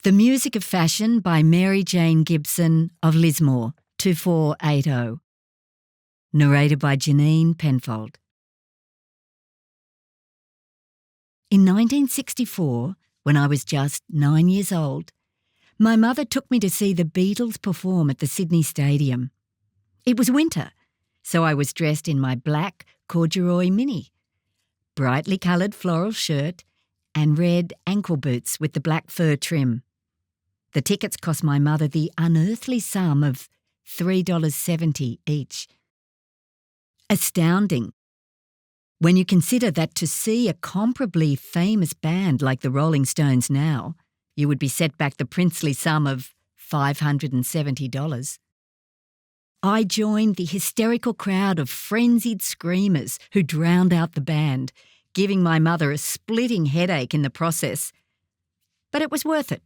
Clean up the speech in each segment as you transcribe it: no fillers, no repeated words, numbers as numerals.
The Music of Fashion by Mary Jane Gibson of Lismore, 2480. Narrated by Janine Penfold. In 1964, when I was just 9 years old, my mother took me to see the Beatles perform at the Sydney Stadium. It was winter, so I was dressed in my black corduroy mini, brightly coloured floral shirt and red ankle boots with the black fur trim. The tickets cost my mother the unearthly sum of $3.70 each. Astounding, when you consider that to see a comparably famous band like the Rolling Stones now, you would be set back the princely sum of $570. I joined the hysterical crowd of frenzied screamers who drowned out the band, giving my mother a splitting headache in the process. But it was worth it,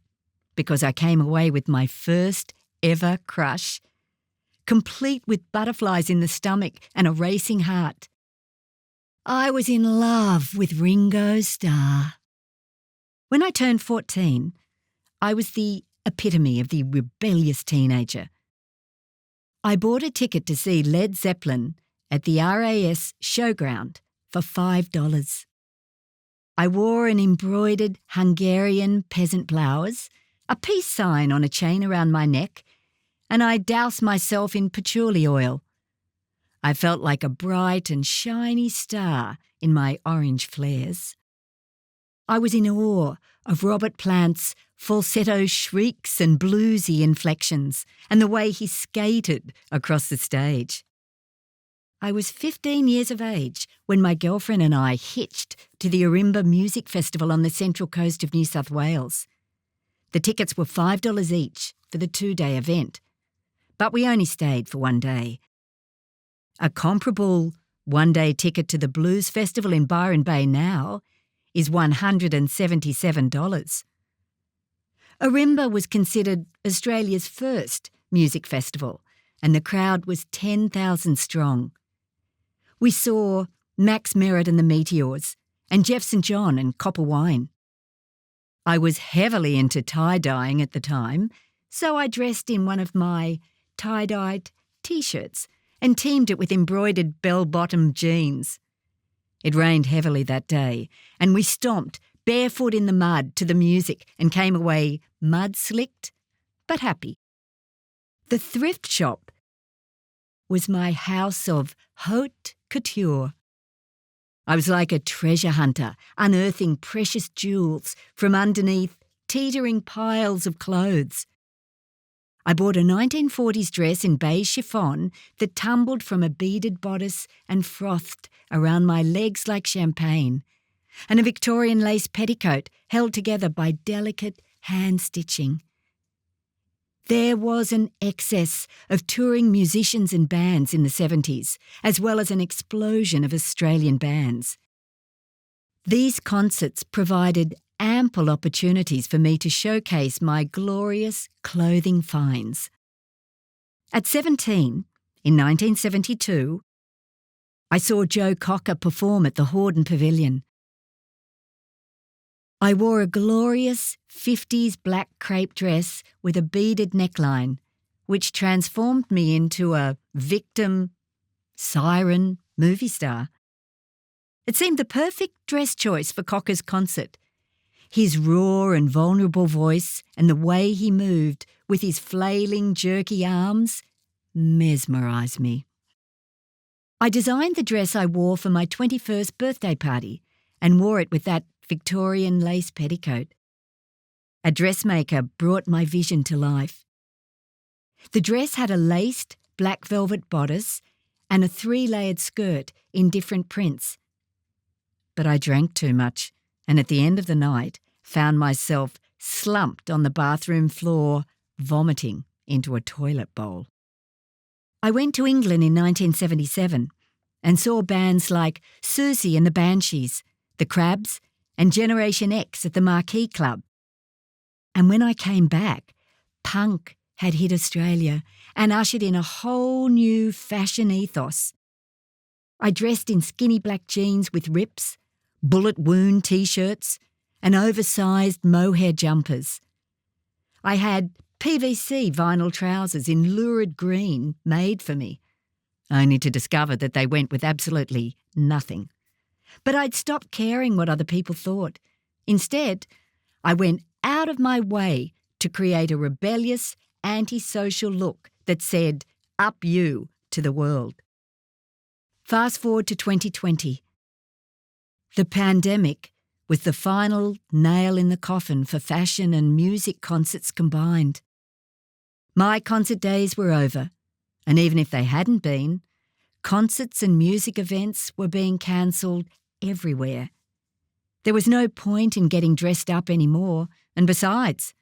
because I came away with my first ever crush, complete with butterflies in the stomach and a racing heart. I was in love with Ringo Starr. When I turned 14, I was the epitome of the rebellious teenager. I bought a ticket to see Led Zeppelin at the RAS Showground for $5. I wore an embroidered Hungarian peasant blouse, a peace sign on a chain around my neck, and I doused myself in patchouli oil. I felt like a bright and shiny star in my orange flares. I was in awe of Robert Plant's falsetto shrieks and bluesy inflections and the way he skated across the stage. I was 15 years of age when my girlfriend and I hitched to the Ourimbah Music Festival on the central coast of New South Wales. The tickets were $5 each for the 2-day event, but we only stayed for 1 day. A comparable 1-day ticket to the Blues Festival in Byron Bay now is $177. Ourimbah was considered Australia's first music festival, and the crowd was 10,000 strong. We saw Max Merritt and the Meteors, and Jeff St. John and Copper Wine. I was heavily into tie-dyeing at the time, so I dressed in one of my tie-dyed T-shirts and teamed it with embroidered bell-bottom jeans. It rained heavily that day, and we stomped barefoot in the mud to the music and came away mud-slicked but happy. The thrift shop was my house of haute couture. I was like a treasure hunter, unearthing precious jewels from underneath teetering piles of clothes. I bought a 1940s dress in beige chiffon that tumbled from a beaded bodice and frothed around my legs like champagne, and a Victorian lace petticoat held together by delicate hand stitching. There was an excess of touring musicians and bands in the 70s, as well as an explosion of Australian bands. These concerts provided ample opportunities for me to showcase my glorious clothing finds. At 17, in 1972, I saw Joe Cocker perform at the Hordern Pavilion. I wore a glorious 50s black crepe dress with a beaded neckline, which transformed me into a victim, siren movie star. It seemed the perfect dress choice for Cocker's concert. His raw and vulnerable voice and the way he moved with his flailing, jerky arms mesmerised me. I designed the dress I wore for my 21st birthday party and wore it with that Victorian lace petticoat. A dressmaker brought my vision to life. The dress had a laced black velvet bodice and a 3-layered skirt in different prints. But I drank too much, and at the end of the night found myself slumped on the bathroom floor, vomiting into a toilet bowl. I went to England in 1977 and saw bands like Susie and the Banshees, the Crabs, and Generation X at the Marquee Club. And when I came back, punk had hit Australia and ushered in a whole new fashion ethos. I dressed in skinny black jeans with rips, bullet wound T-shirts, and oversized mohair jumpers. I had PVC vinyl trousers in lurid green made for me, only to discover that they went with absolutely nothing. But I'd stopped caring what other people thought. Instead, I went out of my way to create a rebellious, antisocial look that said, "Up you," to the world. Fast forward to 2020. The pandemic was the final nail in the coffin for fashion and music concerts combined. My concert days were over, and even if they hadn't been, concerts and music events were being cancelled everywhere. There was no point in getting dressed up anymore, and besides,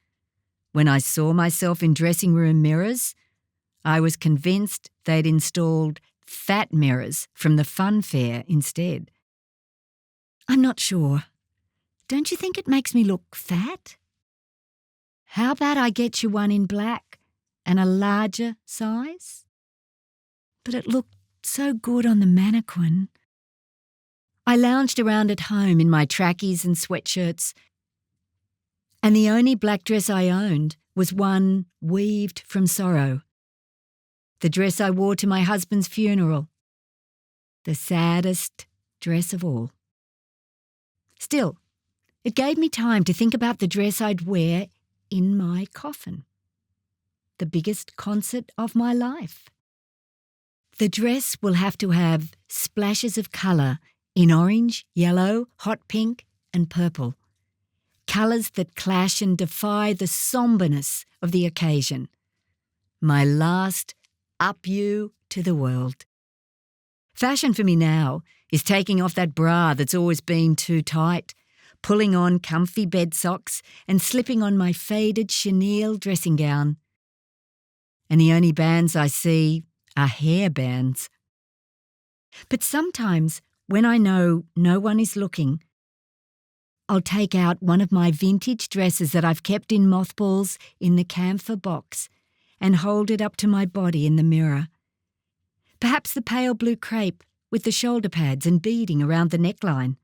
when I saw myself in dressing room mirrors, I was convinced they'd installed fat mirrors from the fun fair instead. I'm not sure. Don't you think it makes me look fat? How about I get you one in black and a larger size? But it looked so good on the mannequin. I lounged around at home in my trackies and sweatshirts, and the only black dress I owned was one weaved from sorrow. The dress I wore to my husband's funeral. The saddest dress of all. Still, it gave me time to think about the dress I'd wear in my coffin. The biggest concert of my life. The dress will have to have splashes of colour in orange, yellow, hot pink and purple. Colours that clash and defy the sombreness of the occasion. My last up you to the world. Fashion for me now is taking off that bra that's always been too tight, pulling on comfy bed socks and slipping on my faded chenille dressing gown. And the only bands I see are hair bands. But sometimes, when I know no one is looking, I'll take out one of my vintage dresses that I've kept in mothballs in the camphor box and hold it up to my body in the mirror. Perhaps the pale blue crepe with the shoulder pads and beading around the neckline.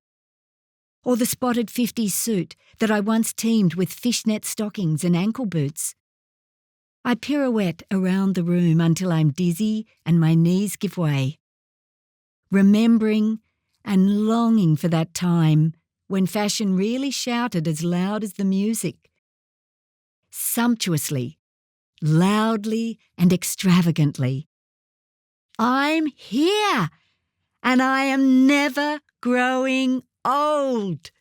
Or the spotted 50s suit that I once teamed with fishnet stockings and ankle boots. I pirouette around the room until I'm dizzy and my knees give way. Remembering and longing for that time when fashion really shouted as loud as the music. Sumptuously, loudly and extravagantly. I'm here, and I am never growing old.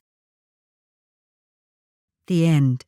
The end.